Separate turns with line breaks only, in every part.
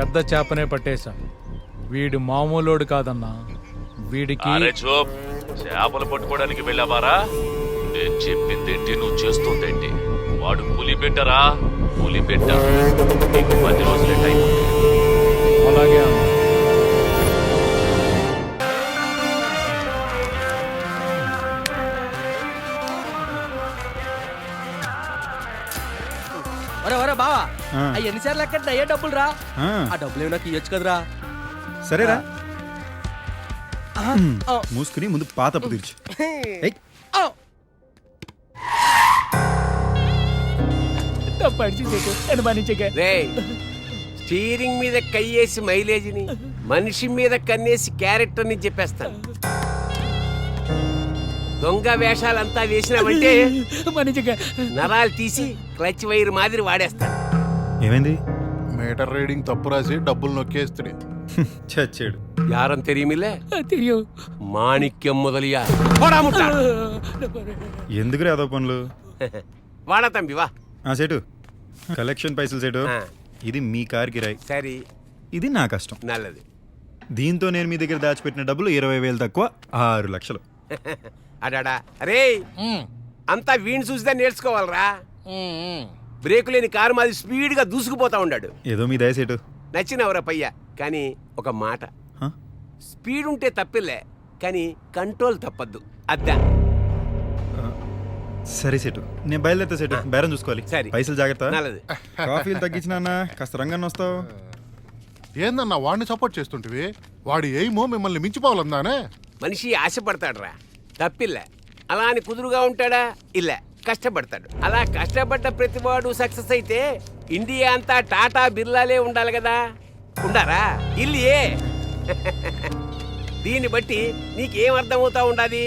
పెద్ద చేపనే పట్టేశా. వీడు మామూలోడు కాదన్నా. వీడికి
చేపలు పట్టుకోవడానికి వెళ్ళావారా? నేను చెప్పిందేంటి, నువ్వు చేస్తుందేంటి? వాడు పులి పెట్టరా, పులి పెట్ట. నీకు 10 రోజులే టైం ఉంది.
అలాగే అన్నా.
ఒరే బావా, ఎన్నిసార్లు ఎక్కడ అయ్యే డబ్బులు రా. ఆ డబ్బులు ఏమో నాకు ఇవ్వచ్చు కదరా.
సరేరా, మూసుకుని ముందు పాత అప్పు తీర్చు.
స్టీరింగ్ మీద కయ్యేసి మైలేజ్ని, మనిషి మీద కన్నేసి క్యారెక్టర్ని చెప్పేస్తాను. దొంగ వేషాలంతా వేసినామంటే నరాలు తీసి క్లచ్ వైర్ మాదిరి వాడేస్తాను.
ఏమైంది?
మీటర్ రీడింగ్ తప్పు రాసి డబ్బులు నొక్కేస్తుంది.
చచ్చాడు.
యారం తెలియమిలే మాణిక్యం మొదలియా పోడా ముట్టా.
ఎందుకు రాదో పనులు
వాడా తంబి వా.
సేటు కలెక్షన్ పైసలు సేటు. ఇది మీ కార్ కిరాయి.
సరే,
ఇది నా కష్టం.
నల్లది.
దీంతో నేను మీ దగ్గర దాచిపెట్టిన డబ్బులు 20,000 తక్కువ 6 లక్షలు.
అడాడా అరే, అంతా వీణ్ చూసిదా నేర్చుకోవాలరా. బ్రేకు లేని కారు మాది స్పీడ్ గా దూసుకుపోతా ఉన్నాడు.
ఏదో మీ దయ సేటు.
నచ్చినవరా పయ్యా, కానీ ఒక మాట, స్పీడ్ ఉంటే తప్పిల్లే కానీ కంట్రోల్ తప్పద్దు. అద్దా.
సరే సేటు, నేను బయలుదేరుతా సేటు. బేరం చూసుకోవాలి.
సరే,
పైసలు జాగ్రత్త.
నల్లది.
కాఫీలు తగ్గించిన కాస్త రంగన్న వస్తావు.
ఏందన్నా వాడిని సపోర్ట్ చేస్తుంటివి? వాడి ఏమో మిమ్మల్ని మించిపోవాలందానే.
మనిషి ఆశపడతాడురా, తప్పిల్లే. అలా అని కుదురుగా ఉంటాడా? ఇల్లే, కష్టపడతాడు. అలా కష్టపడ్డ ప్రతివాడు సక్సెస్ అయితే ఇండియా అంతా టాటా బిర్లాలే ఉండాలి కదా. ఉండారా? ఇల్లియే. దీన్ని బట్టి నీకేం అర్థమవుతా ఉండాది?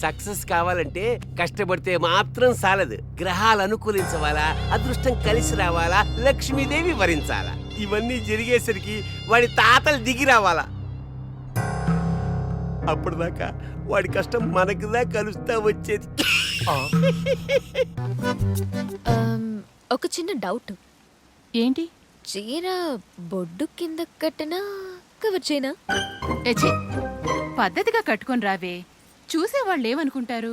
సక్సెస్ కావాలంటే కష్టపడితే మాత్రం చాలదు. గ్రహాలు అనుకూలించవాలా, అదృష్టం కలిసి రావాలా, లక్ష్మీదేవి వరించాలా. ఇవన్నీ జరిగేసరికి వాడి తాతలు దిగి రావాలా. అప్పటిదాకా వాడి కష్టం మనకుదా కలుస్తా వచ్చేది.
ఒక చిన్న డౌట్.
ఏంటి?
చీర బొడ్డు కింద కట్టనా కవర్ చేయనా?
పద్ధతిగా కట్టుకొని రావే, చూసేవాళ్ళు ఏమనుకుంటారు?